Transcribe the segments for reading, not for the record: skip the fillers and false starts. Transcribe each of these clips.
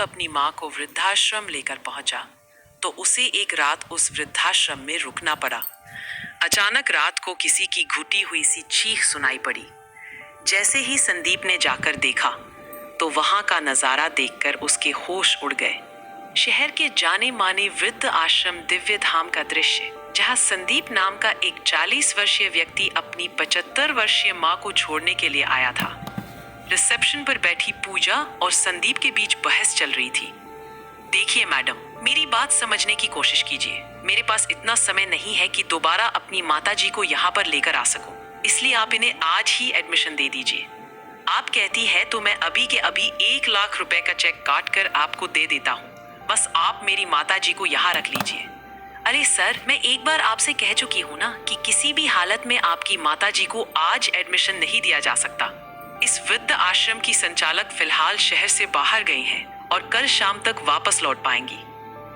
अपनी माँ को वृद्धाश्रम लेकर पहुंचा तो उसे एक रात उस वृद्धाश्रम में रुकना पड़ा। अचानक रात को किसी की घुटी हुई सी चीख सुनाई पड़ी। जैसे ही संदीप ने जाकर देखा तो वहां का नजारा देखकर उसके होश उड़ गए। शहर के जाने माने वृद्ध आश्रम दिव्य धाम का दृश्य, जहां संदीप नाम का एक 40 वर्षीय व्यक्ति अपनी 75 वर्षीय मां को छोड़ने के लिए आया था। रिसेप्शन पर बैठी पूजा और संदीप के बीच बहस चल रही थी। देखिए मैडम, मेरी बात समझने की कोशिश कीजिए। मेरे पास इतना समय नहीं है कि दोबारा अपनी माताजी को यहाँ पर लेकर आ सकूं, इसलिए आप इन्हें आज ही एडमिशन दे दीजिए। आप कहती है तो मैं अभी के अभी 1 लाख रुपए का चेक काट कर आपको दे देता हूँ। बस आप मेरी माताजी को यहाँ रख लीजिए। अरे सर, मैं एक बार आपसे कह चुकी हूँ ना कि किसी भी हालत में आपकी माताजी को आज एडमिशन नहीं दिया जा सकता। इस वृद्ध आश्रम की संचालक फिलहाल शहर से बाहर गई हैं और कल शाम तक वापस लौट पाएंगी,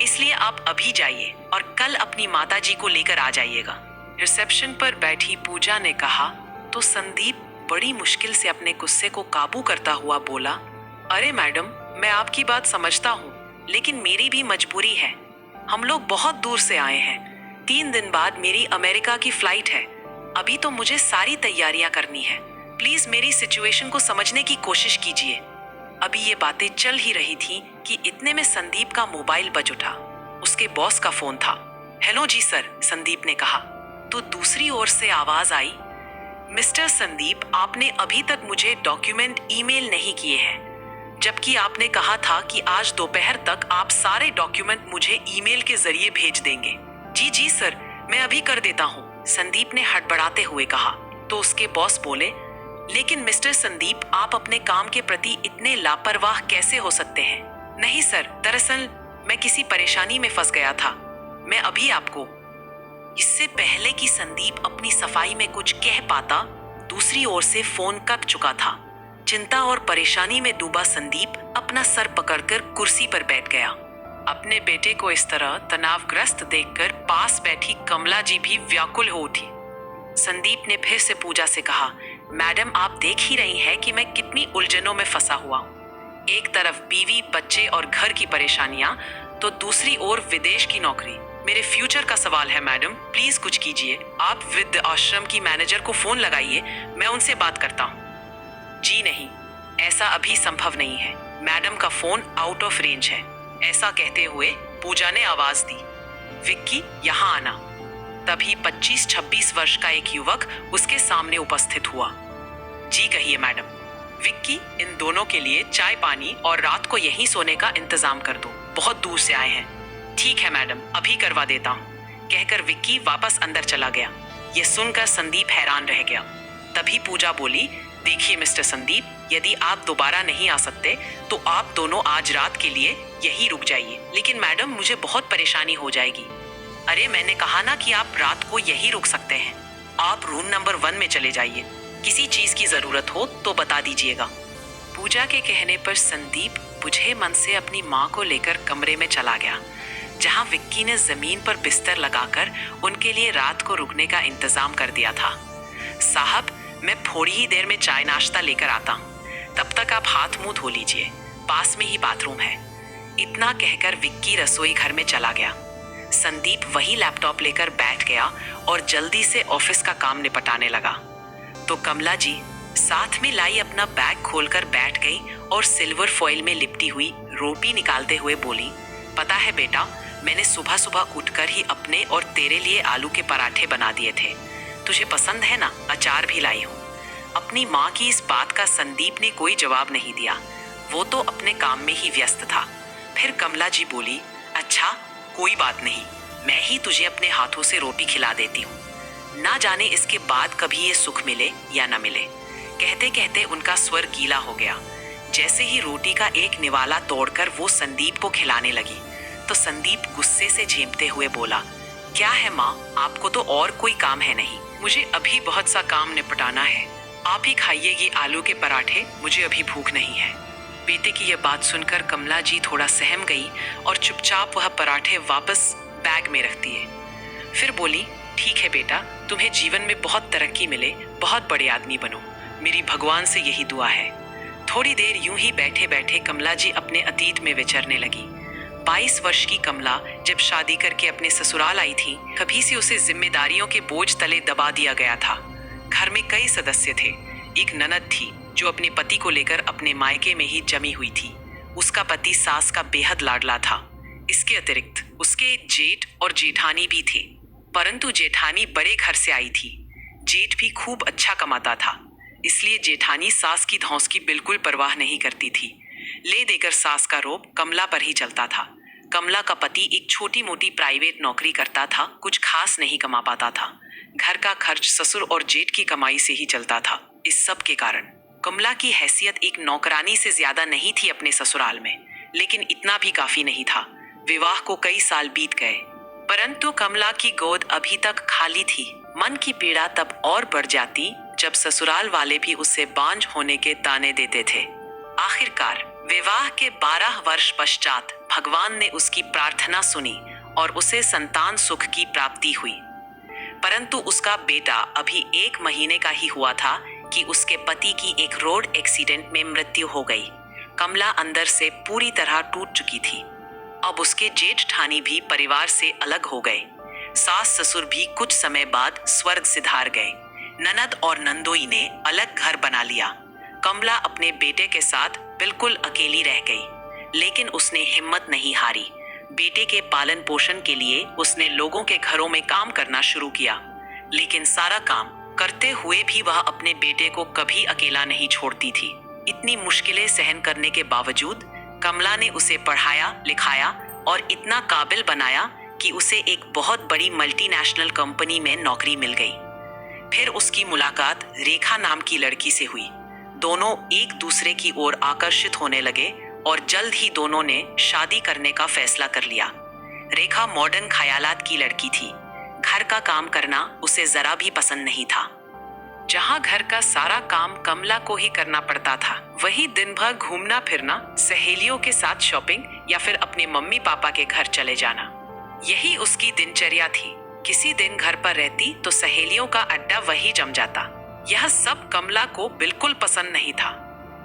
इसलिए आप अभी जाइए और कल अपनी माताजी को लेकर आ जाइएगा। रिसेप्शन पर बैठी पूजा ने कहा तो संदीप बड़ी मुश्किल से अपने गुस्से को काबू करता हुआ बोला, अरे मैडम, मैं आपकी बात समझता हूँ, लेकिन मेरी भी मजबूरी है। हम लोग बहुत दूर से आए हैं। 3 दिन बाद मेरी अमेरिका की फ्लाइट है। अभी तो मुझे सारी तैयारियां करनी है। प्लीज मेरी सिचुएशन को समझने की कोशिश कीजिए। अभी ये बातें चल ही रही थी कि इतने में संदीप का मोबाइल बज उठा। उसके बॉस का फोन था। हेलो जी सर, संदीप ने कहा। तो दूसरी ओर से आवाज आई, मिस्टर संदीप, आपने अभी तक मुझे डॉक्यूमेंट ईमेल नहीं किए हैं, जबकि आपने कहा था कि आज दोपहर तक आप सारे डॉक्यूमेंट मुझे ईमेल के जरिए भेज देंगे। जी जी सर, मैं अभी कर देता हूँ, संदीप ने हड़बड़ाते हुए कहा। तो उसके बॉस बोले, लेकिन मिस्टर संदीप, आप अपने काम के प्रति इतने लापरवाह कैसे हो सकते हैं? नहीं सर, दरअसल मैं किसी परेशानी में फंस गया था। मैं अभी आपको। इससे पहले कि संदीप अपनी सफाई में कुछ कह पाता, दूसरी ओर से फोन कट चुका था। चिंता और परेशानी में डूबा संदीप अपना सर पकड़कर कुर्सी पर बैठ गया। अपने बेटे को इस तरह तनावग्रस्त देखकर पास बैठी कमला जी भी व्याकुल हो उठी। संदीप ने फिर से पूजा से कहा, मैडम, आप देख ही रही हैं कि मैं कितनी उलझनों में फंसा हुआ हूँ। एक तरफ बीवी, बच्चे और घर की परेशानियां, तो दूसरी ओर विदेश की नौकरी। मेरे फ्यूचर का सवाल है मैडम, प्लीज कुछ कीजिए। आप वृद्ध आश्रम की मैनेजर को फोन लगाइए, मैं उनसे बात करता हूँ। जी नहीं, ऐसा अभी संभव नहीं है। मैडम का फोन आउट ऑफ रेंज है। ऐसा कहते हुए पूजा ने आवाज दी, विक्की, यहाँ आना। तभी 25-26 वर्ष का एक युवक उसके सामने उपस्थित हुआ। जी कहिए मैडम। विक्की, इन दोनों के लिए चाय पानी और रात को यहीं सोने का इंतजाम कर दो, बहुत दूर से आए हैं। ठीक है मैडम, अभी करवा देता हूँ, कहकर विक्की वापस अंदर चला गया। यह सुनकर संदीप हैरान रह गया। तभी पूजा बोली, देखिए मिस्टर संदीप, यदि आप दोबारा नहीं आ सकते तो आप दोनों आज रात के लिए यहीं रुक जाइए। लेकिन मैडम, मुझे बहुत परेशानी हो जाएगी। अरे मैंने कहा ना कि आप रात को यहीं रुक सकते हैं। आप रूम नंबर 1 में चले जाइए। किसी चीज की जरूरत हो तो बता दीजिएगा। पूजा के कहने पर संदीप बुझे मन से अपनी माँ को लेकर कमरे में चला गया, जहाँ विक्की ने जमीन पर बिस्तर लगाकर उनके लिए रात को रुकने का इंतजाम कर दिया था। साहब, मैं थोड़ी ही देर में चाय नाश्ता लेकर आता हूँ, तब तक आप हाथ मुंह धो लीजिए, पास में ही बाथरूम है। इतना कहकर विक्की रसोई घर में चला गया। संदीप वही लैपटॉप लेकर बैठ गया और जल्दी से ऑफिस का काम निपटाने लगा। तो कमला जी साथ में लाई अपना बैग खोलकर बैठ गई और सिल्वर फॉइल में लिपटी हुई रोटी निकालते हुए बोली, पता है बेटा, मैंने सुबह सुबह उठकर ही अपने और तेरे लिए आलू के पराठे बना दिए थे। तुझे पसंद है ना? अचार भी लाई हूँ। अपनी माँ की इस बात का संदीप ने कोई जवाब नहीं दिया। वो तो अपने काम में ही व्यस्त था। फिर कमला जी बोली, अच्छा कोई बात नहीं, मैं ही तुझे अपने हाथों से रोटी खिला देती हूँ। ना जाने इसके बाद कभी ये सुख मिले या न मिले। कहते कहते उनका स्वर गीला हो गया। जैसे ही रोटी का एक निवाला तोड़कर वो संदीप को खिलाने लगी तो संदीप गुस्से से झेंपते हुए बोला, क्या है माँ, आपको तो और कोई काम है नहीं? मुझे अभी बहुत सा काम निपटाना है। आप ही खाइए ये आलू के पराठे, मुझे अभी भूख नहीं है। बेटे की यह बात सुनकर कमला जी थोड़ा सहम गई और चुपचाप वह पराठे वापस बैग में रख दिए। फिर बोली, ठीक है बेटा, तुम्हें जीवन में बहुत तरक्की मिले, बहुत बड़े आदमी बनो, मेरी भगवान से यही दुआ है। थोड़ी देर यूं ही बैठे बैठे कमला जी अपने अतीत में विचरने लगी। 22 वर्ष की कमला जब शादी करके अपने ससुराल आई थी, कभी से उसे जिम्मेदारियों के बोझ तले दबा दिया गया था। घर में कई सदस्य थे। एक ननद थी जो अपने पति को लेकर अपने मायके में ही जमी हुई थी। उसका पति सास का बेहद लाडला था। इसके अतिरिक्त उसके जेठ और जेठानी भी थे, परंतु जेठानी बड़े घर से आई थी। जेठ भी खूब अच्छा कमाता था, इसलिए जेठानी सास की धौंस की बिल्कुल परवाह नहीं करती थी। ले देकर सास का रोब कमला पर ही चलता था। कमला का पति एक छोटी मोटी प्राइवेट नौकरी करता था, कुछ खास नहीं कमा पाता था। घर का खर्च ससुर और जेठ की कमाई से ही चलता था। इस सब के कारण कमला की हैसियत एक नौकरानी से ज्यादा नहीं थी अपने ससुराल में, लेकिन इतना भी काफी नहीं था। विवाह को कई साल बीत गए, परंतु कमला की गोद अभी तक खाली थी। मन की पीड़ा तब और बढ़ जाती जब ससुराल वाले भी उससे बांझ होने के ताने देते थे। आखिरकार विवाह के 12 वर्ष पश्चात भगवान ने उसकी प्रार्थना सुनी और उसे संतान सुख की प्राप्ति हुई। परंतु उसका बेटा अभी 1 महीने का ही हुआ था कि उसके पति की एक रोड एक्सीडेंट में मृत्यु हो गई। कमला अंदर से पूरी तरह टूट चुकी थी। अब उसके जेठ ठानी भी परिवार से अलग हो गए। सास ससुर भी कुछ समय बाद स्वर्ग सिधार गए। ननद और नंदोई ने अलग घर बना लिया। कमला अपने बेटे के साथ बिल्कुल अकेली रह गई, लेकिन उसने हिम्मत नहीं हारी। बेटे के पालन पोषण के लिए उसने लोगों के घरों में काम करना शुरू किया, लेकिन सारा काम करते हुए भी वह अपने बेटे को कभी अकेला नहीं छोड़ती थी। इतनी मुश्किलें सहन करने के बावजूद कमला ने उसे पढ़ाया लिखाया और इतना काबिल बनाया कि उसे एक बहुत बड़ी मल्टीनेशनल कंपनी में नौकरी मिल गई। फिर उसकी मुलाकात रेखा नाम की लड़की से हुई। दोनों एक दूसरे की ओर आकर्षित होने लगे और जल्द ही दोनों ने शादी करने का फैसला कर लिया। रेखा मॉडर्न ख्यालात की लड़की थी। घर का काम करना उसे जरा भी पसंद नहीं था। जहां घर का सारा काम कमला को ही करना पड़ता था, वहीं दिन भर घूमना फिरना, सहेलियों के साथ शॉपिंग या फिर अपने मम्मी पापा के घर चले जाना, यही उसकी दिनचर्या थी। किसी दिन घर पर रहती तो सहेलियों का अड्डा वही जम जाता। यह सब कमला को बिल्कुल पसंद नहीं था,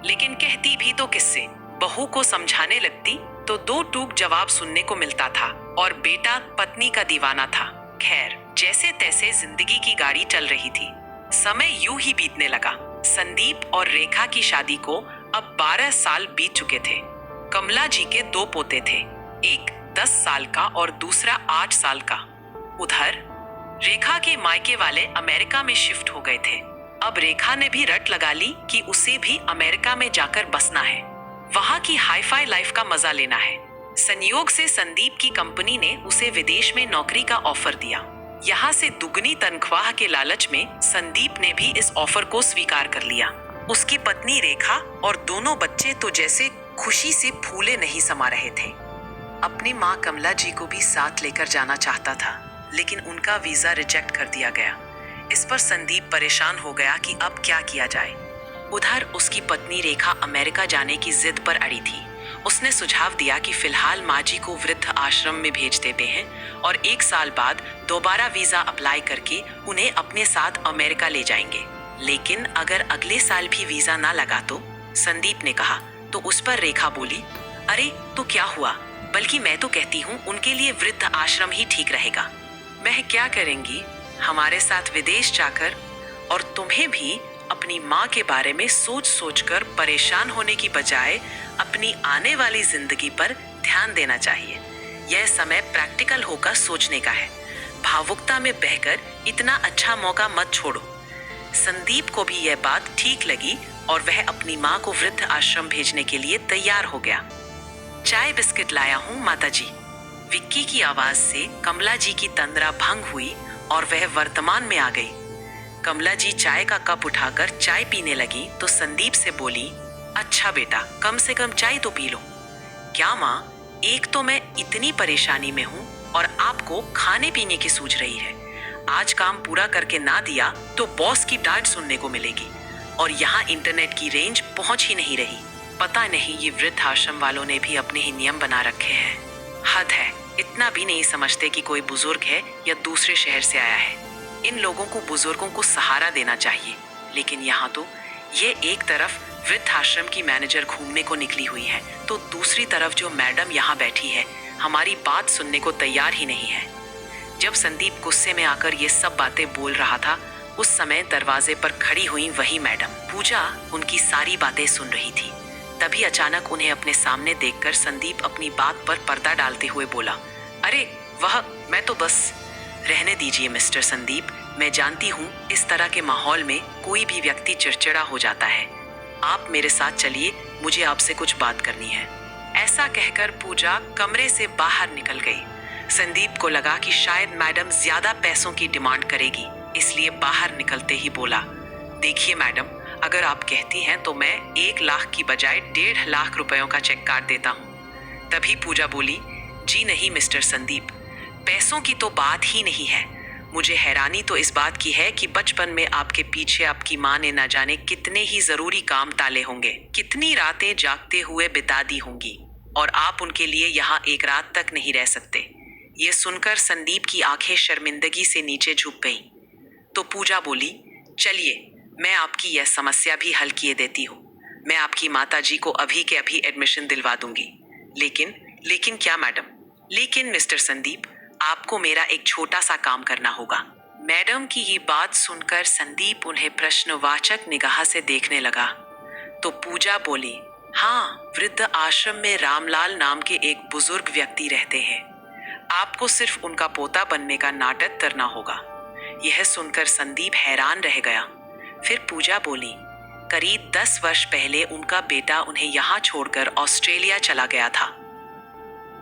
लेकिन कहती भी तो किससे। बहू को समझाने लगती तो 2 टूक जवाब सुनने को मिलता था और बेटा पत्नी का दीवाना था। खैर, जैसे तैसे जिंदगी की गाड़ी चल रही थी। समय यूं ही बीतने लगा। संदीप और रेखा की शादी को अब 12 साल बीत चुके थे। कमला जी के 2 पोते थे, एक 10 साल का और दूसरा 8 साल का। उधर रेखा के मायके वाले अमेरिका में शिफ्ट हो गए थे। अब रेखा ने भी रट लगा ली कि उसे भी अमेरिका में जाकर बसना है, वहां की हाईफाई लाइफ का मजा लेना है। संयोग से संदीप की कंपनी ने उसे विदेश में नौकरी का ऑफर दिया। यहाँ से दुगनी तनख्वाह के लालच में संदीप ने भी इस ऑफर को स्वीकार कर लिया। उसकी पत्नी रेखा और दोनों बच्चे तो जैसे खुशी से फूले नहीं समा रहे थे। अपनी माँ कमला जी को भी साथ लेकर जाना चाहता था, लेकिन उनका वीजा रिजेक्ट कर दिया गया। इस पर संदीप परेशान हो गया कि अब क्या किया जाए। उधर उसकी पत्नी रेखा अमेरिका जाने की जिद पर अड़ी थी। उसने सुझाव दिया कि फिलहाल माँ जी को वृद्ध आश्रम में भेज देते हैं और 1 साल बाद दोबारा वीजा अप्लाई करके उन्हें अपने साथ अमेरिका ले जाएंगे। लेकिन अगर अगले साल भी वीजा ना लगा तो, संदीप ने कहा। तो उस पर रेखा बोली, अरे तो क्या हुआ, बल्कि मैं तो कहती हूँ उनके लिए वृद्ध आश्रम ही ठीक रहेगा। वह क्या करेंगी हमारे साथ विदेश जाकर, और तुम्हें भी अपनी माँ के बारे में सोच सोचकर परेशान होने की बजाय अपनी आने वाली जिंदगी पर ध्यान देना चाहिए। यह समय प्रैक्टिकल होकर सोचने का है। भावुकता में बहकर इतना अच्छा मौका मत छोड़ो। संदीप को भी यह बात ठीक लगी और वह अपनी माँ को वृद्ध आश्रम भेजने के लिए तैयार हो गया। चाय बिस्किट लाया हूँ माता जी। विक्की की आवाज से कमला जी की तंद्रा भंग हुई और वह वर्तमान में आ गई। कमला जी चाय का कप उठाकर चाय पीने लगी तो संदीप से बोली, अच्छा बेटा, कम से कम चाय तो पी लो। क्या माँ, एक तो मैं इतनी परेशानी में हूँ और आपको खाने पीने की सूझ रही है। आज काम पूरा करके ना दिया तो बॉस की डांट सुनने को मिलेगी, और यहाँ इंटरनेट की रेंज पहुंच ही नहीं रही। पता नहीं ये वृद्ध आश्रम वालों ने भी अपने ही नियम बना रखे हैं। हद है, इतना भी नहीं समझते कि कोई बुजुर्ग है या दूसरे शहर से आया है। इन लोगों को बुजुर्गों को सहारा देना चाहिए, लेकिन यहाँ तो ये एक तरफ वृद्धाश्रम की मैनेजर घूमने को निकली हुई है, तो दूसरी तरफ जो मैडम यहाँ बैठी है हमारी बात सुनने को तैयार ही नहीं है। जब संदीप गुस्से में आकर ये सब बातें बोल रहा था, उस समय दरवाजे पर खड़ी हुई वही मैडम पूजा उनकी सारी बातें सुन रही थी। तभी अचानक उन्हें अपने सामने देखकर संदीप अपनी बात पर पर्दा डालते हुए बोला, अरे वह मैं तो बस। रहने दीजिए मिस्टर संदीप, मैं जानती हूँ इस तरह के माहौल में कोई भी व्यक्ति चिड़चिड़ा हो जाता है। आप मेरे साथ चलिए, मुझे आपसे कुछ बात करनी है। ऐसा कहकर पूजा कमरे से बाहर निकल गई। संदीप को लगा कि शायद मैडम ज्यादा पैसों की डिमांड करेगी, इसलिए बाहर निकलते ही बोला, देखिए मैडम, अगर आप कहती हैं तो मैं 1 लाख की बजाय 1.5 लाख रुपयों का चेक काट देता हूँ। तभी पूजा बोली, जी नहीं मिस्टर संदीप, पैसों की तो बात ही नहीं है। मुझे हैरानी तो इस बात की है कि बचपन में आपके पीछे आपकी माँ ने न जाने कितने ही जरूरी काम टाले होंगे, कितनी रातें जागते हुए बिता दी होंगी, और आप उनके लिए यहाँ 1 रात तक नहीं रह सकते। ये सुनकर संदीप की आंखें शर्मिंदगी से नीचे झुक गईं। तो पूजा बोली, चलिए मैं आपकी यह समस्या भी हल किए देती हूँ। मैं आपकी माताजी को अभी के अभी एडमिशन दिलवा दूंगी। लेकिन क्या मैडम? लेकिन मिस्टर संदीप, आपको मेरा एक छोटा सा काम करना होगा। मैडम की ये बात सुनकर संदीप उन्हें प्रश्नवाचक निगाह से देखने लगा। तो पूजा बोली, हाँ, वृद्ध आश्रम में रामलाल नाम के एक बुजुर्ग व्यक्ति रहते हैं। आपको सिर्फ उनका पोता बनने का नाटक करना होगा। यह सुनकर संदीप हैरान रह गया। फिर पूजा बोली, करीब 10 वर्ष पहले उनका बेटा उन्हें यहाँ छोड़कर ऑस्ट्रेलिया चला गया था,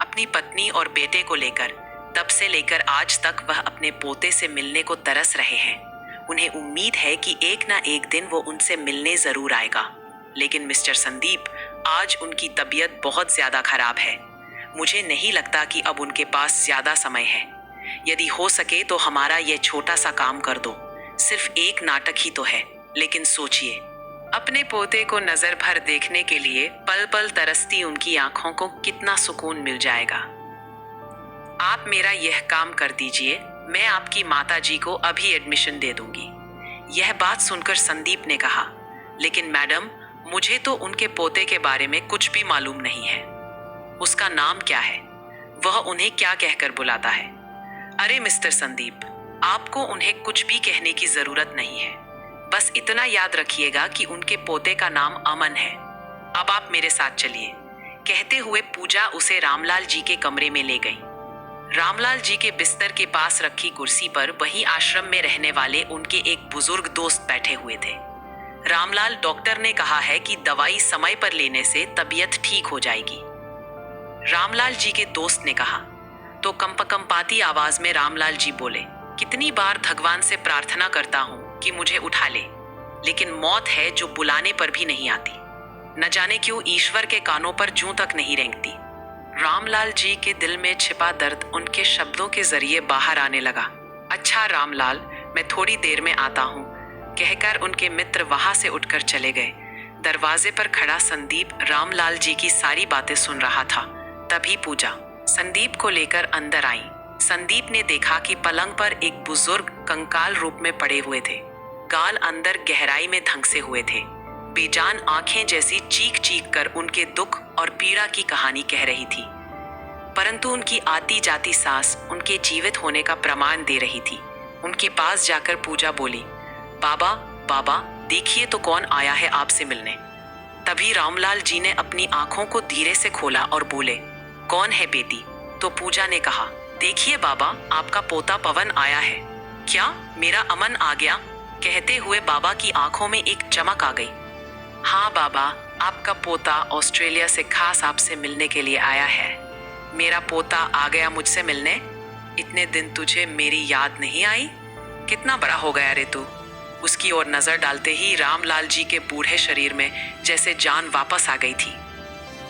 अपनी पत्नी और बेटे को लेकर। तब से लेकर आज तक वह अपने पोते से मिलने को तरस रहे हैं। उन्हें उम्मीद है कि एक ना एक दिन वो उनसे मिलने जरूर आएगा। लेकिन मिस्टर संदीप, आज उनकी तबीयत बहुत ज्यादा खराब है। मुझे नहीं लगता कि अब उनके पास ज्यादा समय है। यदि हो सके तो हमारा यह छोटा सा काम कर दो। सिर्फ एक नाटक ही तो है, लेकिन सोचिए, अपने पोते को नजर भर देखने के लिए पल पल तरसती उनकी आंखों को कितना सुकून मिल जाएगा। आप मेरा यह काम कर दीजिए, मैं आपकी माताजी को अभी एडमिशन दे दूंगी। यह बात सुनकर संदीप ने कहा, लेकिन मैडम, मुझे तो उनके पोते के बारे में कुछ भी मालूम नहीं है। उसका नाम क्या है? वह उन्हें क्या कहकर बुलाता है? अरे मिस्टर संदीप, आपको उन्हें कुछ भी कहने की जरूरत नहीं है। बस इतना याद रखिएगा कि उनके पोते का नाम अमन है। अब आप मेरे साथ चलिए। कहते हुए पूजा उसे रामलाल जी के कमरे में ले गई। रामलाल जी के बिस्तर के पास रखी कुर्सी पर वही आश्रम में रहने वाले उनके एक बुजुर्ग दोस्त बैठे हुए थे। रामलाल, डॉक्टर ने कहा है कि दवाई समय पर लेने से तबीयत ठीक हो जाएगी। रामलाल जी के दोस्त ने कहा। तो कंपकंपाती आवाज में रामलाल जी बोले, कितनी बार भगवान से प्रार्थना करता हूँ कि मुझे उठा ले, लेकिन मौत है जो बुलाने पर भी नहीं आती। न जाने क्यों ईश्वर के कानों पर जूं तक नहीं रेंगती। रामलाल जी के दिल में छिपा दर्द उनके शब्दों के जरिए बाहर आने लगा। अच्छा रामलाल, मैं थोड़ी देर में आता हूँ, कहकर उनके मित्र वहां से उठकर चले गए। दरवाजे पर खड़ा संदीप रामलाल जी की सारी बातें सुन रहा था। तभी पूजा संदीप को लेकर अंदर आई। संदीप ने देखा कि पलंग पर एक बुजुर्ग कंकाल रूप में पड़े हुए थे। गाल अंदर गहराई में धंसे हुए थे। बेजान आंखें जैसी चीख चीख कर उनके दुख और पीड़ा की कहानी कह रही थी, परंतु उनकी आती जाती सांस उनके जीवित होने का प्रमाण दे रही थी। उनके पास जाकर पूजा बोली, बाबा बाबा, देखिए तो कौन आया है आपसे मिलने। तभी रामलाल जी ने अपनी आंखों को धीरे से खोला और बोले, कौन है बेटी? तो पूजा ने कहा, देखिए बाबा, आपका पोता पवन आया है। क्या मेरा अमन आ गया? कहते हुए बाबा की आंखों में एक चमक आ गई। हाँ बाबा, आपका पोता ऑस्ट्रेलिया से खास आपसे मिलने के लिए आया है। मेरा पोता आ गया मुझसे मिलने? इतने दिन तुझे मेरी याद नहीं आई? कितना बड़ा हो गया रे तू। उसकी ओर नजर डालते ही रामलाल जी के बूढ़े शरीर में जैसे जान वापस आ गई थी।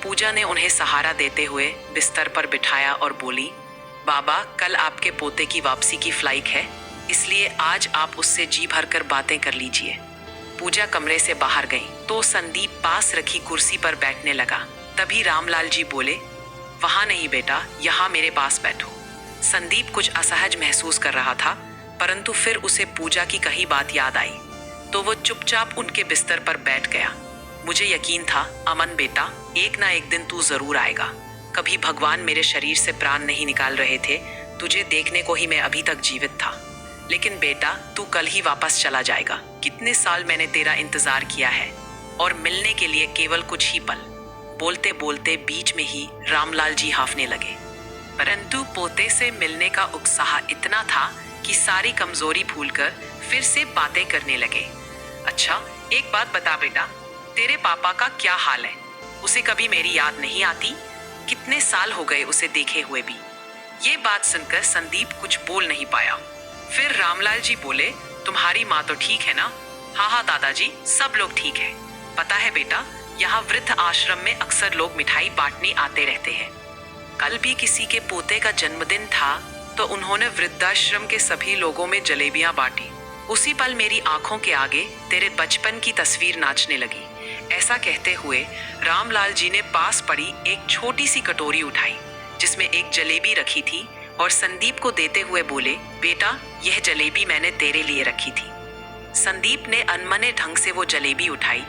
पूजा ने उन्हें सहारा देते हुए बिस्तर पर बिठाया और बोली, बाबा, कल आपके पोते की वापसी की फ्लाइट है, इसलिए आज आप उससे जी भरकर बातें कर लीजिए। पूजा कमरे से बाहर गई तो संदीप पास रखी कुर्सी पर बैठने लगा। तभी रामलाल जी बोले, वहां नहीं बेटा, यहाँ मेरे पास बैठो। संदीप कुछ असहज महसूस कर रहा था, परंतु फिर उसे पूजा की कही बात याद आई तो वो चुपचाप उनके बिस्तर पर बैठ गया। मुझे यकीन था, अमन बेटा, एक ना एक दिन तू जरूर आएगा। कभी भगवान मेरे शरीर से प्राण नहीं निकाल रहे थे, तुझे देखने को ही मैं अभी तक जीवित था। लेकिन बेटा, तू कल ही वापस चला जाएगा। कितने साल मैंने तेरा इंतजार किया है, और मिलने के लिए केवल कुछ ही पल। बोलते बोलते बीच में ही रामलाल जी हांफने लगे। परंतु पोते से मिलने का उत्साह इतना था कि सारी कमजोरी भूलकर फिर से बातें करने लगे। अच्छा, एक बात बता बेटा, तेरे पापा का क्या हाल है? उसे कभी मेरी याद नहीं आती? कितने साल हो गए उसे देखे हुए भी। ये बात सुनकर संदीप कुछ बोल नहीं पाया। फिर रामलाल जी बोले, तुम्हारी माँ तो ठीक है ना? हाँ हाँ दादाजी, सब लोग ठीक है। पता है बेटा, यहाँ वृद्ध आश्रम में अक्सर लोग मिठाई बांटने आते रहते हैं। कल भी किसी के पोते का जन्मदिन था, तो उन्होंने वृद्धाश्रम के सभी लोगों में जलेबियां बांटी। उसी पल मेरी आंखों के आगे तेरे बचपन की तस्वीर नाचने लगी। ऐसा कहते हुए रामलाल जी ने पास पड़ी एक छोटी सी कटोरी उठाई, जिसमें एक जलेबी रखी थी, और संदीप को देते हुए बोले, बेटा, यह जलेबी मैंने तेरे लिए रखी थी। संदीप ने अनमने ढंग से वो जलेबी उठाई।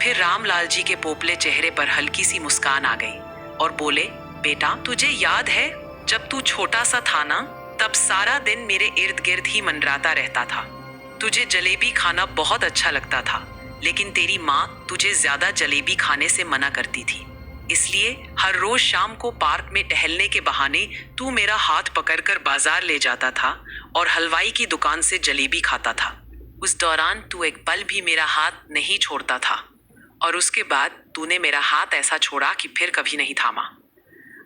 फिर रामलाल जी के पोपले चेहरे पर हल्की सी मुस्कान आ गई और बोले, बेटा, तुझे याद है जब तू छोटा सा था ना, तब सारा दिन मेरे इर्द गिर्द ही मंडराता रहता था। तुझे जलेबी खाना बहुत अच्छा लगता था, लेकिन तेरी माँ तुझे ज्यादा जलेबी खाने से मना करती थी। इसलिए हर रोज शाम को पार्क में टहलने के बहाने तू मेरा हाथ पकड़कर बाजार ले जाता था और हलवाई की दुकान से जलेबी खाता था। उस दौरान तू एक पल भी मेरा हाथ नहीं छोड़ता था, और उसके बाद तूने मेरा हाथ ऐसा छोड़ा कि फिर कभी नहीं थामा।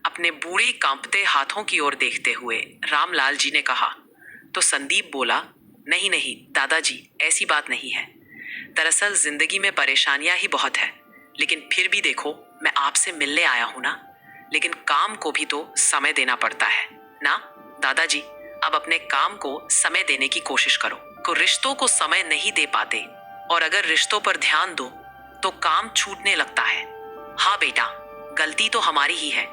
अपने बूढ़े कांपते हाथों की ओर देखते हुए रामलाल जी ने कहा। तो संदीप बोला, नहीं नहीं दादाजी, ऐसी बात नहीं है। दरअसल जिंदगी में परेशानियां ही बहुत है, लेकिन फिर भी देखो, मैं आपसे मिलने आया हूं ना। लेकिन काम को भी तो समय देना पड़ता है ना दादाजी। अब अपने काम को समय देने की कोशिश करो। रिश्तों को समय नहीं दे पाते, और अगर रिश्तों पर ध्यान दो तो काम छूटने लगता है। हाँ बेटा, गलती तो हमारी ही है।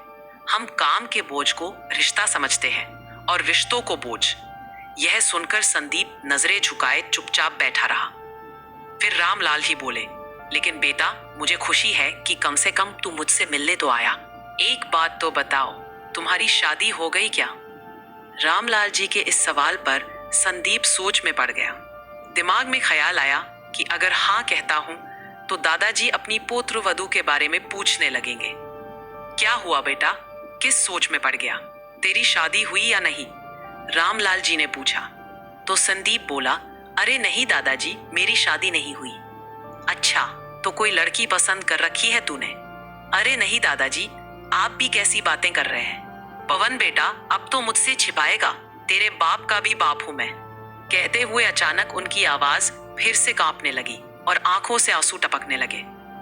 हम काम के बोझ को रिश्ता समझते हैं और रिश्तों को बोझ। यह सुनकर संदीप नजरें झुकाए चुपचाप बैठा रहा। फिर रामलाल ही बोले, लेकिन बेटा, मुझे खुशी है कि कम से कम तू मुझसे मिलने तो आया। एक बात तो बताओ, तुम्हारी शादी हो गई क्या? रामलाल जी के इस सवाल पर संदीप सोच में पड़ गया। दिमाग में ख्याल आया कि अगर हाँ कहता हूं तो दादाजी अपनी पुत्र वधू के बारे में पूछने लगेंगे। क्या हुआ बेटा, किस सोच में पड़ गया? तेरी शादी हुई या नहीं? रामलाल जी ने पूछा। तो संदीप बोला, अरे नहीं दादाजी, मेरी शादी नहीं हुई। अच्छा, तो कोई लड़की पसंद कर रखी है तूने? अरे नहीं दादाजी, आप भी कैसी बातें कर रहे हैं? पवन बेटा, अब तो मुझसे छिपाएगा, तेरे बाप का भी बाप हूं मैं। कहते हुए अचानक उनकी आवाज फिर से कांपने लगी और आंखों से आंसू टपकने लगे।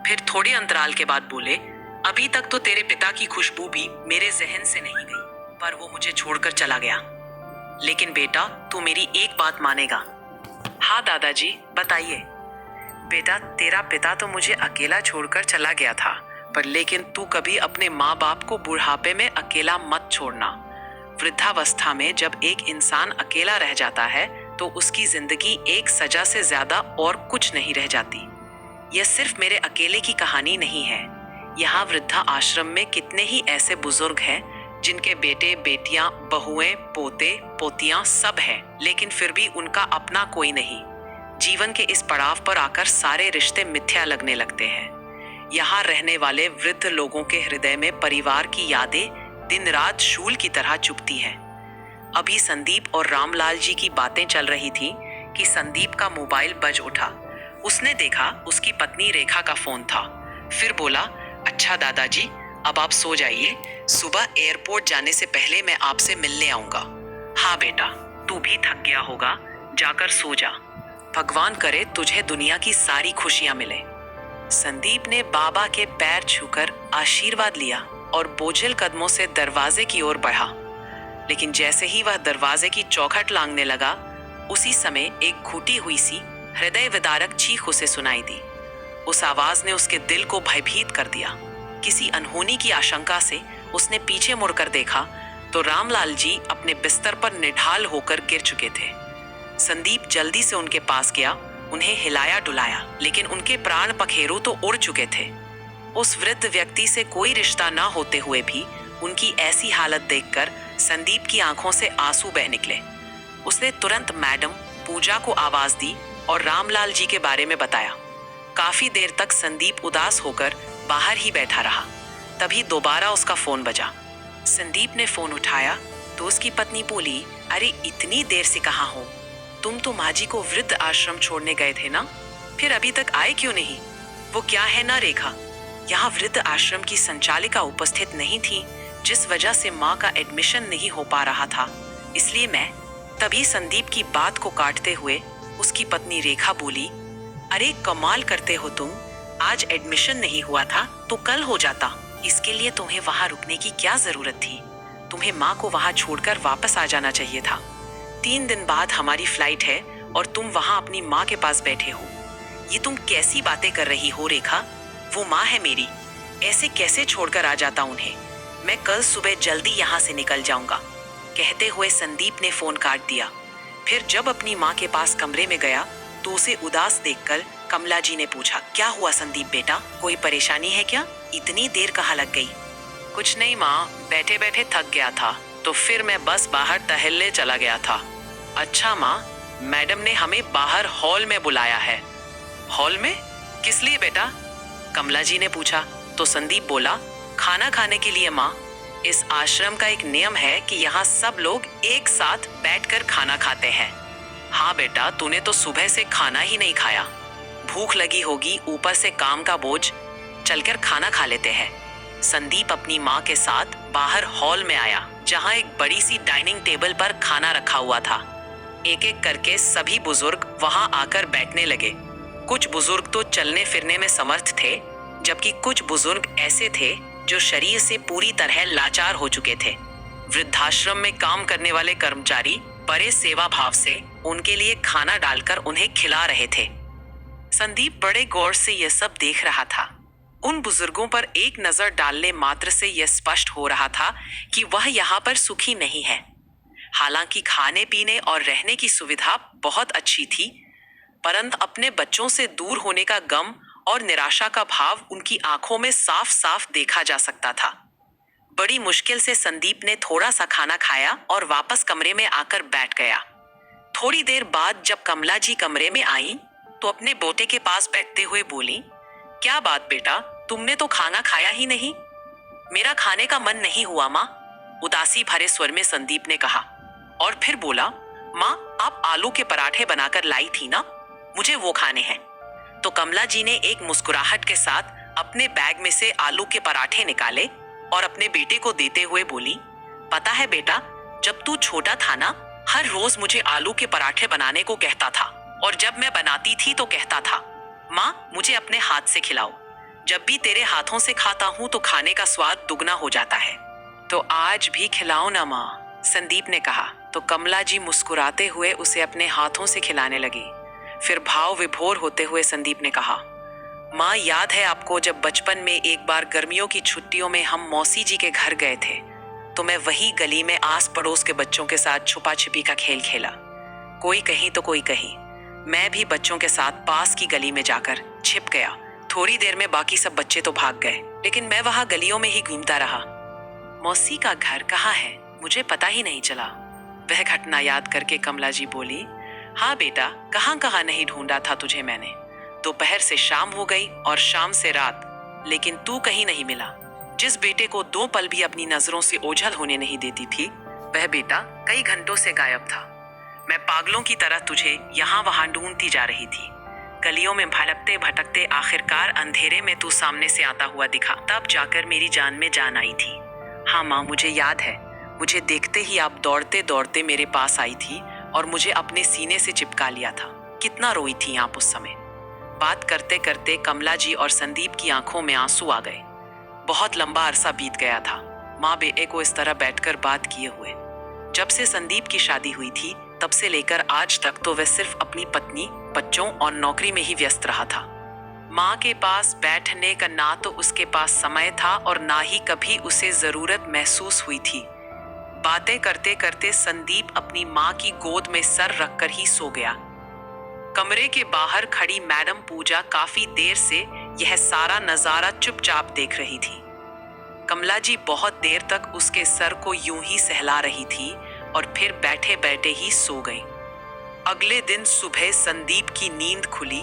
फिर थोड़े अंतराल के बाद बोले, अभी तक तो तेरे पिता की खुशबू भी मेरे जहन से नहीं गई, पर वो मुझे छोड़कर चला गया। लेकिन बेटा, तू मेरी एक बात मानेगा? हाँ दादाजी, बताइए। बेटा, तेरा पिता तो मुझे अकेला छोड़कर चला गया था, पर लेकिन तू कभी अपने माँ बाप को बुढ़ापे में अकेला मत छोड़ना। वृद्धावस्था में जब एक इंसान अकेला रह जाता है तो उसकी जिंदगी एक सजा से ज्यादा और कुछ नहीं रह जाती। यह सिर्फ मेरे अकेले की कहानी नहीं है। यहाँ वृद्धा आश्रम में कितने ही ऐसे बुजुर्ग हैं जिनके बेटे बेटियां, बहुएं, पोते पोतियां सब हैं, लेकिन फिर भी उनका अपना कोई नहीं। जीवन के इस पड़ाव पर आकर सारे रिश्ते मिथ्या लगने लगते हैं। यहाँ रहने वाले वृद्ध लोगों के हृदय में परिवार की यादें दिन रात शूल की तरह चुभती हैं। अभी संदीप और रामलाल जी की बातें चल रही थी कि संदीप का मोबाइल बज उठा। उसने देखा उसकी पत्नी रेखा का फोन था। फिर बोला, अच्छा दादाजी, अब आप सो जाइए, सुबह एयरपोर्ट जाने से पहले मैं आपसे मिलने आऊंगा। हाँ बेटा, तू भी थक गया होगा, जाकर सो जा। भगवान करे तुझे दुनिया की सारी खुशियां मिले। संदीप ने बाबा के पैर छूकर आशीर्वाद लिया और बोझिल कदमों से दरवाजे की ओर बढ़ा। लेकिन जैसे ही वह दरवाजे की चौखट लांघने लगा, उसी समय एक घुटी हुई सी हृदय विदारक चीख उसे सुनाई दी। उस आवाज ने उसके दिल को भयभीत कर दिया। किसी अनहोनी की आशंका से उसने पीछे मुड़कर देखा तो रामलाल जी अपने बिस्तर पर निढाल होकर गिर चुके थे। संदीप जल्दी से उनके पास गया उन्हें हिलाया डुलाया, लेकिन उनके प्राण पखेरु तो उड़ चुके थे। उस वृद्ध व्यक्ति से कोई रिश्ता न होते हुए भी उनकी ऐसी हालत देखकर संदीप की आंखों से आंसू बह निकले। उसने तुरंत मैडम पूजा को आवाज दी और रामलाल जी के बारे में बताया। काफी देर तक संदीप उदास होकर बाहर ही बैठा रहा। तभी दोबारा उसका फोन बजा। संदीप ने फोन उठाया तो उसकी पत्नी बोली, अरे इतनी देर से कहाँ हो? तुम तो माँ जी को वृद्ध आश्रम छोड़ने गए थे ना, फिर अभी तक आए क्यों नहीं? वो क्या है ना रेखा, यहाँ वृद्ध आश्रम की संचालिका उपस्थित नहीं थी, जिस वजह से माँ का एडमिशन नहीं हो पा रहा था, इसलिए मैं। तभी संदीप की बात को काटते हुए उसकी पत्नी रेखा बोली, अरे कमाल करते हो तुम, आज एडमिशन नहीं हुआ था तो कल हो जाता, इसके लिए तुम्हें वहां रुकने की क्या जरूरत थी? तुम्हें माँ को वहां छोड़कर वापस आ जाना चाहिए था। 3 दिन बाद हमारी फ्लाइट है और तुम वहां अपनी माँ के पास बैठे हो। ये तुम कैसी बातें कर रही हो रेखा? वो माँ है मेरी, ऐसे कैसे छोड़कर आ जाता उन्हें? मैं कल सुबह जल्दी यहाँ से निकल जाऊंगा। कहते हुए संदीप ने फोन काट दिया। फिर जब अपनी माँ के पास कमरे में गया तो उसे उदास देखकर कमला जी ने पूछा, क्या हुआ संदीप बेटा, कोई परेशानी है क्या? इतनी देर कहाँ लग गई? कुछ नहीं माँ, बैठे बैठे थक गया था तो फिर मैं बस बाहर टहलने चला गया था। अच्छा माँ, मैडम ने हमें बाहर हॉल में बुलाया है। हॉल में? किस लिए बेटा? कमला जी ने पूछा तो संदीप बोला, खाना खाने के लिए माँ। इस आश्रम का एक नियम है कि यहाँ सब लोग एक साथ बैठकर खाना खाते हैं। हाँ बेटा, तूने तो सुबह से खाना ही नहीं खाया, भूख लगी होगी, ऊपर से काम का बोझ, चलकर खाना खा लेते हैं। संदीप अपनी माँ के साथ बाहर हॉल में आया, जहाँ एक बड़ी सी डाइनिंग टेबल पर खाना रखा हुआ था। एक एक करके सभी बुजुर्ग वहां आकर बैठने लगे। कुछ बुजुर्ग तो चलने फिरने में समर्थ थे, जबकि कुछ बुजुर्ग ऐसे थे जो शरीर से पूरी तरह लाचार हो चुके थे। वृद्धाश्रम में काम करने वाले कर्मचारी बड़े सेवा भाव से उनके लिए खाना डालकर उन्हें खिला रहे थे। संदीप बड़े गौर से यह सब देख रहा था। उन बुजुर्गों पर एक नजर डालने मात्र से यह स्पष्ट हो रहा था कि वह यहाँ पर सुखी नहीं है। हालांकि खाने पीने और रहने की सुविधा बहुत अच्छी थी, परंतु अपने बच्चों से दूर होने का गम और निराशा का भाव उनकी आंखों में साफ साफ देखा जा सकता था। बड़ी मुश्किल से संदीप ने थोड़ा सा खाना खाया और वापस कमरे में आकर बैठ गया। थोड़ी देर बाद जब कमला जी कमरे में आई तो अपने बेटे के पास बैठते हुए बोली, क्या बात बेटा, तुमने तो खाना खाया ही नहीं? मेरा खाने का मन नहीं हुआ माँ, उदासी भरे स्वर में संदीप ने कहा। और फिर बोला, माँ आप आलू के पराठे बनाकर लाई थी ना, मुझे वो खाने हैं। तो कमला जी ने एक मुस्कुराहट के साथ अपने बैग में से आलू के पराठे निकाले और अपने बेटे को देते हुए बोली, पता है बेटा, जब तू छोटा था ना, हर रोज मुझे आलू के पराठे बनाने को कहता था, और जब मैं बनाती थी तो कहता था, माँ मुझे अपने हाथ से खिलाओ। जब भी तेरे हाथों से खाता हूँ तो खाने का स्वाद दुगना हो जाता है। तो आज भी खिलाओ ना माँ, संदीप ने कहा। तो कमला जी मुस्कुराते हुए उसे अपने हाथों से खिलाने लगी। फिर भाव विभोर होते हुए संदीप ने कहा, माँ याद है आपको जब बचपन में एक बार गर्मियों की छुट्टियों में हम मौसी जी के घर गए थे, तो मैं वही गली में आस पड़ोस के बच्चों के साथ छुपा छिपी का खेल खेला। कोई कहीं तो कोई कहीं, मैं भी बच्चों के साथ पास की गली में जाकर छिप गया। थोड़ी देर में बाकी सब बच्चे तो भाग गए, लेकिन मैं वहां गलियों में ही घूमता रहा। मौसी का घर कहाँ है मुझे पता ही नहीं चला। वह घटना याद करके कमला जी बोली, हाँ बेटा, कहाँ कहाँ नहीं ढूंढा था तुझे मैंने। दोपहर से शाम हो गई और शाम से रात, लेकिन तू कहीं नहीं मिला। जिस बेटे को 2 पल भी अपनी नजरों से ओझल होने नहीं देती थी, वह बेटा कई घंटों से गायब था। मैं पागलों की तरह तुझे यहाँ वहां ढूंढती जा रही थी। गलियों में भटकते भटकते आखिरकार अंधेरे में तू सामने से आता हुआ दिखा, तब जाकर मेरी जान में जान आई थी। हाँ माँ, मुझे याद है, मुझे देखते ही आप दौड़ते दौड़ते मेरे पास आई थी और मुझे अपने सीने से चिपका लिया था। कितना रोई थी आप उस समय। बात करते करते कमला जी और संदीप की आंखों में आंसू आ गए। बहुत लंबा अरसा बीत गया था माँ बेटे को इस तरह बैठकर बात किए हुए। जब से संदीप की शादी हुई थी तब से लेकर आज तक तो वह सिर्फ अपनी पत्नी, बच्चों और नौकरी में ही व्यस्त रहा था। माँ के पास बैठने का ना तो उसके पास समय था और ना ही कभी उसे जरूरत महसूस हुई थी। बातें करते करते संदीप अपनी माँ की गोद में सर रखकर ही सो गया। कमरे के बाहर खड़ी मैडम पूजा काफी देर से यह सारा नजारा चुपचाप देख रही थी। कमला जी बहुत देर तक उसके सर को यूं ही सहला रही थी और फिर बैठे बैठे ही सो गई। अगले दिन सुबह संदीप की नींद खुली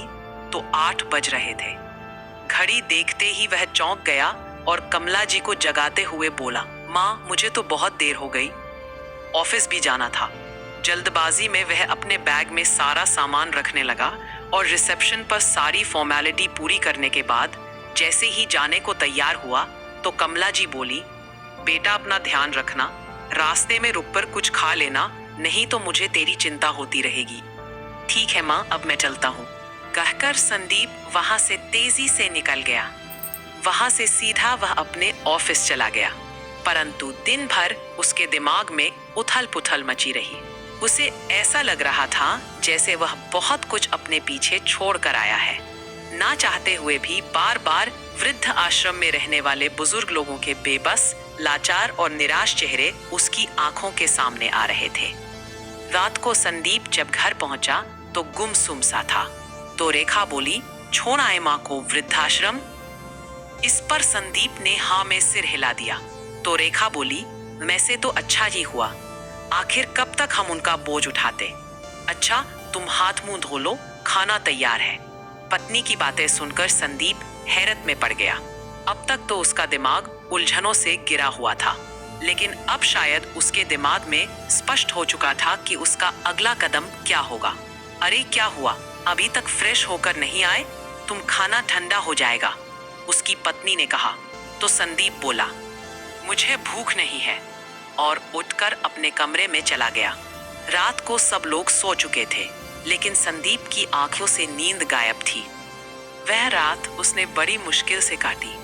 तो 8 बज रहे थे। घड़ी देखते ही वह चौंक गया और कमला जी को जगाते हुए बोला, माँ, मुझे तो बहुत देर हो गई, ऑफिस भी जाना था। जल्दबाजी में वह अपने बैग में सारा सामान रखने लगा और रिसेप्शन पर सारी फॉर्मेलिटी पूरी करने के बाद जैसे ही जाने को तैयार हुआ तो कमला जी बोली, बेटा अपना ध्यान रखना, रास्ते में रुक कर कुछ खा लेना, नहीं तो मुझे तेरी चिंता होती रहेगी। ठीक है माँ, अब मैं चलता हूँ, कहकर संदीप वहां से तेजी से निकल गया। वहां से सीधा वह अपने ऑफिस चला गया, परंतु दिन भर उसके दिमाग में उथल पुथल मची रही। उसे ऐसा लग रहा था जैसे वह बहुत कुछ अपने पीछे छोड़ कर आया है। ना चाहते हुए भी बार बार वृद्ध आश्रम में रहने वाले बुजुर्ग लोगों के बेबस, लाचार और निराश चेहरे उसकी आंखों के सामने आ रहे थे। रात को संदीप जब घर पहुंचा तो गुमसुम सा था। तो रेखा बोली, छोड़ आए माँ को वृद्धाश्रम। इस पर संदीप ने हाँ में सिर हिला दिया। तो रेखा बोली, वैसे तो अच्छा ही हुआ, आखिर कब तक हम उनका बोझ उठाते। अच्छा, तुम हाथ मुंह धो लो, खाना तैयार है। पत्नी की बातें सुनकर संदीप हैरत में पड़ गया। अब तक तो उसका दिमाग उलझनों से गिरा हुआ था, लेकिन अब शायद उसके दिमाग में स्पष्ट हो चुका था कि उसका अगला कदम क्या होगा। अरे क्या हुआ, अभी तक फ्रेश होकर नहीं आए? तुम खाना ठंडा हो जाएगा, उसकी पत्नी ने कहा। तो संदीप बोला, मुझे भूख नहीं है, और उठकर अपने कमरे में चला गया। रात को सब लोग सो चुके थे, लेकिन संदीप की आंखों से नींद गायब थी। वह रात उसने बड़ी मुश्किल से काटी।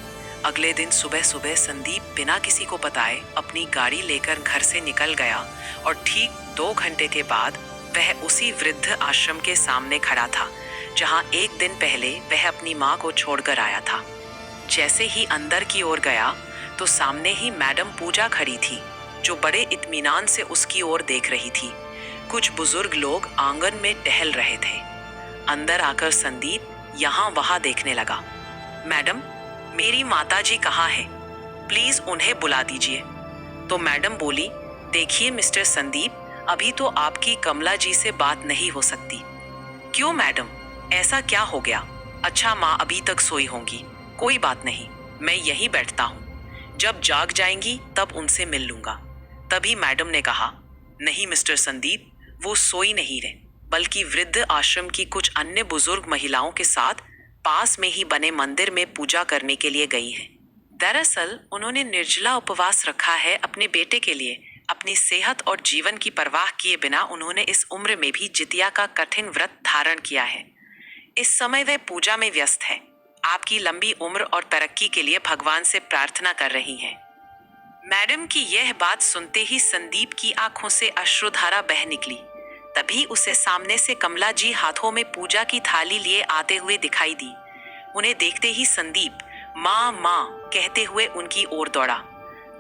अगले दिन सुबह सुबह संदीप बिना किसी को बताए अपनी गाड़ी लेकर घर से निकल गया और ठीक 2 घंटे के बाद वह उसी वृद्ध आश्रम के सामने खड़ा था जहां एक दिन पहले वह अपनी माँ को छोड़कर आया था। जैसे ही अंदर की ओर गया तो सामने ही मैडम पूजा खड़ी थी, जो बड़े इत्मीनान से उसकी ओर देख रही थी। कुछ बुजुर्ग लोग आंगन में टहल रहे थे। अंदर आकर संदीप यहाँ वहां देखने लगा। मैडम, मेरी माताजी कहाँ है? प्लीज उन्हें बुला दीजिए। तो मैडम बोली, देखिए मिस्टर संदीप, अभी तो आपकी कमला जी से बात नहीं हो सकती। क्यों मैडम, ऐसा क्या हो गया? अच्छा, माँ अभी तक सोई होंगी, कोई बात नहीं, मैं यहीं बैठता हूँ, जब जाग जाएंगी तब उनसे मिल लूंगा। तभी मैडम ने कहा, नहीं मिस्टर संदीप, वो सोई नहीं रहे, बल्कि वृद्ध आश्रम की कुछ अन्य बुजुर्ग महिलाओं के साथ पास में ही बने मंदिर में पूजा करने के लिए गई हैं। दरअसल उन्होंने निर्जला उपवास रखा है अपने बेटे के लिए। अपनी सेहत और जीवन की परवाह किए बिना उन्होंने इस उम्र में भी जितिया का कठिन व्रत धारण किया है। इस समय वे पूजा में व्यस्त है। आपकी लंबी उम्र और तरक्की के लिए भगवान से प्रार्थना कर रही हैं। मैडम की यह बात सुनते ही संदीप की आंखों से अश्रुधारा बह निकली। तभी उसे सामने से कमला जी हाथों में पूजा की थाली लिए आते हुए दिखाई दी। उन्हें देखते ही संदीप माँ माँ कहते हुए उनकी ओर दौड़ा।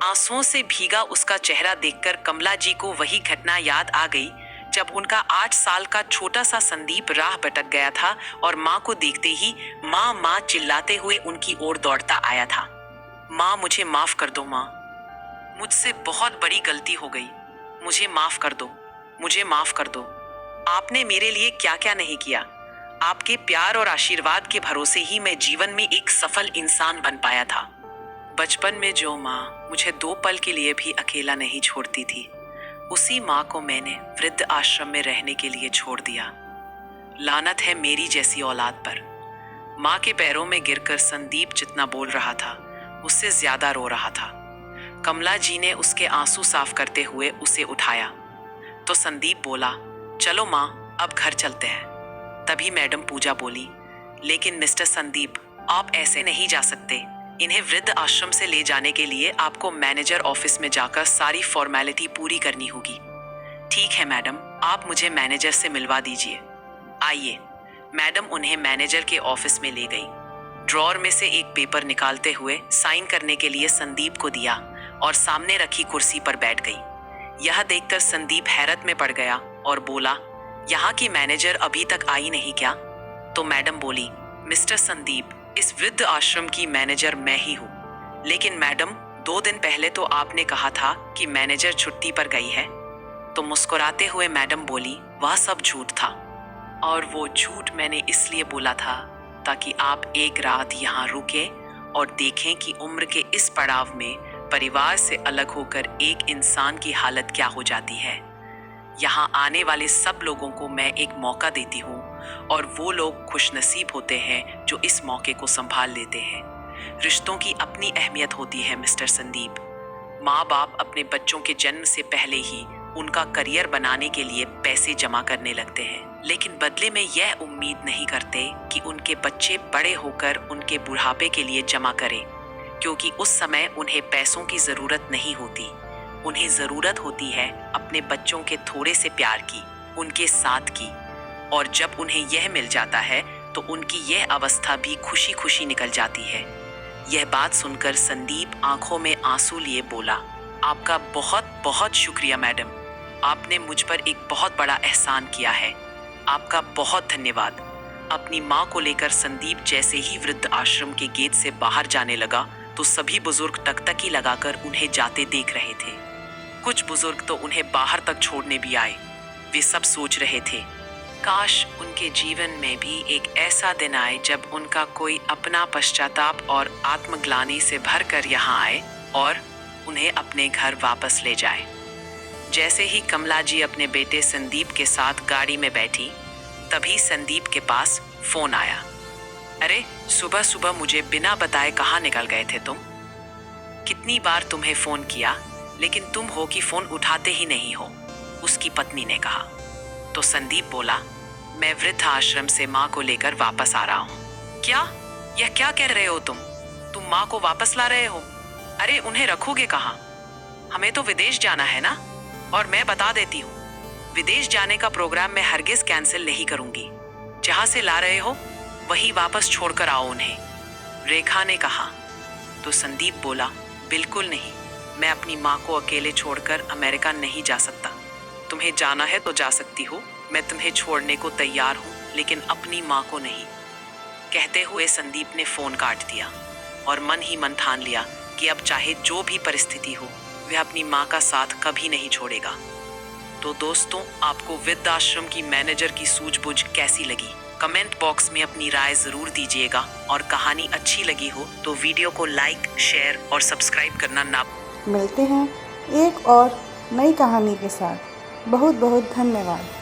आंसुओं से भीगा उसका चेहरा देखकर कमला जी को वही घटना याद आ गई जब उनका 8 साल का छोटा सा संदीप राह भटक गया था और माँ को देखते ही माँ माँ चिल्लाते हुए उनकी ओर दौड़ता आया था। माँ, मुझे माफ कर दो माँ, मुझसे बहुत बड़ी गलती हो गई, मुझे माफ कर दो, मुझे माफ कर दो। आपने मेरे लिए क्या क्या नहीं किया। आपके प्यार और आशीर्वाद के भरोसे ही मैं जीवन में एक सफल इंसान बन पाया था। बचपन में जो माँ मुझे 2 पल के लिए भी अकेला नहीं छोड़ती थी, उसी माँ को मैंने वृद्ध आश्रम में रहने के लिए छोड़ दिया। लानत है मेरी जैसी औलाद पर। माँ के पैरों में गिरकर संदीप जितना बोल रहा था, उससे ज्यादा रो रहा था। कमला जी ने उसके आंसू साफ करते हुए उसे उठाया। तो संदीप बोला, चलो माँ, अब घर चलते हैं। तभी मैडम पूजा बोली, लेकिन मिस्टर संदीप, आप ऐसे नहीं जा सकते। इन्हें वृद्ध आश्रम से ले जाने के लिए आपको मैनेजर ऑफिस में जाकर सारी फॉर्मेलिटी पूरी करनी होगी। ठीक है मैडम, आप मुझे मैनेजर से मिलवा दीजिए। आइए। मैडम उन्हें मैनेजर के ऑफिस में ले गई। ड्रॉर में से एक पेपर निकालते हुए साइन करने के लिए संदीप को दिया और सामने रखी कुर्सी पर बैठ गई। यह देखकर संदीप हैरत में पड़ गया और बोला, यहाँ की मैनेजर अभी तक आई नहीं क्या? तो मैडम बोली, मिस्टर संदीप, इस वृद्ध आश्रम की मैनेजर मैं ही हूँ। लेकिन मैडम, 2 दिन पहले तो आपने कहा था कि मैनेजर छुट्टी पर गई है। तो मुस्कुराते हुए मैडम बोली, वह सब झूठ था। और वो झूठ मैंने इसलिए बोला था ताकि आप एक रात यहाँ रुके और देखें कि उम्र के इस पड़ाव में परिवार से अलग होकर एक इंसान की हालत क्या हो जाती है। यहाँ आने वाले सब लोगों को मैं एक मौका देती हूँ और वो लोग खुशनसीब होते हैं जो इस मौके को संभाल लेते हैं। रिश्तों की अपनी अहमियत होती है मिस्टर संदीप। माँ बाप अपने बच्चों के जन्म से पहले ही उनका करियर बनाने के लिए पैसे जमा करने लगते हैं, लेकिन बदले में यह उम्मीद नहीं करते कि उनके बच्चे बड़े होकर उनके बुढ़ापे के लिए जमा करें, क्योंकि उस समय उन्हें पैसों की जरूरत नहीं होती। उन्हें जरूरत होती है अपने बच्चों के थोड़े से प्यार की, उनके साथ की। और जब उन्हें यह मिल जाता है तो उनकी यह अवस्था भी खुशी खुशी निकल जाती है। यह बात सुनकर संदीप आंखों में आंसू लिए बोला, आपका बहुत बहुत शुक्रिया मैडम। आपने मुझ पर एक बहुत बड़ा एहसान किया है। आपका बहुत धन्यवाद। अपनी माँ को लेकर संदीप जैसे ही वृद्ध आश्रम के गेट से बाहर जाने लगा तो सभी बुजुर्ग टकटकी लगाकर उन्हें जाते देख रहे थे। कुछ बुजुर्ग तो उन्हें बाहर तक छोड़ने भी आए। वे सब सोच रहे थे, काश उनके जीवन में भी एक ऐसा दिन आए जब उनका कोई अपना पश्चाताप और आत्मग्लानि से भरकर यहाँ आए और उन्हें अपने घर वापस ले जाए। जैसे ही कमला जी अपने बेटे संदीप के साथ गाड़ी में बैठी, तभी संदीप के पास फोन आया। अरे, सुबह सुबह मुझे बिना बताए कहाँ निकल गए थे तुम? कितनी बार तुम्हें फोन किया, लेकिन तुम हो कि फोन उठाते ही नहीं हो, उसकी पत्नी ने कहा। तो संदीप बोला, मैं वृद्ध आश्रम से माँ को लेकर वापस आ रहा हूँ। क्या? यह क्या कह रहे हो तुम माँ को वापस ला रहे हो? अरे, उन्हें रखोगे कहाँ? हमें तो विदेश जाना है ना। और मैं बता देती हूँ, विदेश जाने का प्रोग्राम मैं हरगिज कैंसिल नहीं करूंगी। जहां से ला रहे हो वही वापस छोड़कर आओ उन्हें, रेखा ने कहा। तो संदीप बोला, बिल्कुल नहीं, मैं अपनी माँ को अकेले छोड़कर अमेरिका नहीं जा सकता। तुम्हें जाना है तो जा सकती हो, मैं तुम्हें छोड़ने को तैयार हूँ, लेकिन अपनी माँ को नहीं। कहते हुए संदीप ने फोन काट दिया और मन ही मन ठान लिया कि अब चाहे जो भी परिस्थिति हो, वह अपनी माँ का साथ कभी नहीं छोड़ेगा। तो दोस्तों, आपको वृद्धाश्रम की मैनेजर की सूझबूझ कैसी लगी? कमेंट बॉक्स में अपनी राय जरूर दीजिएगा और कहानी अच्छी लगी हो तो वीडियो को लाइक, शेयर और सब्सक्राइब करना ना। मिलते हैं एक और नई कहानी के साथ। बहुत बहुत धन्यवाद।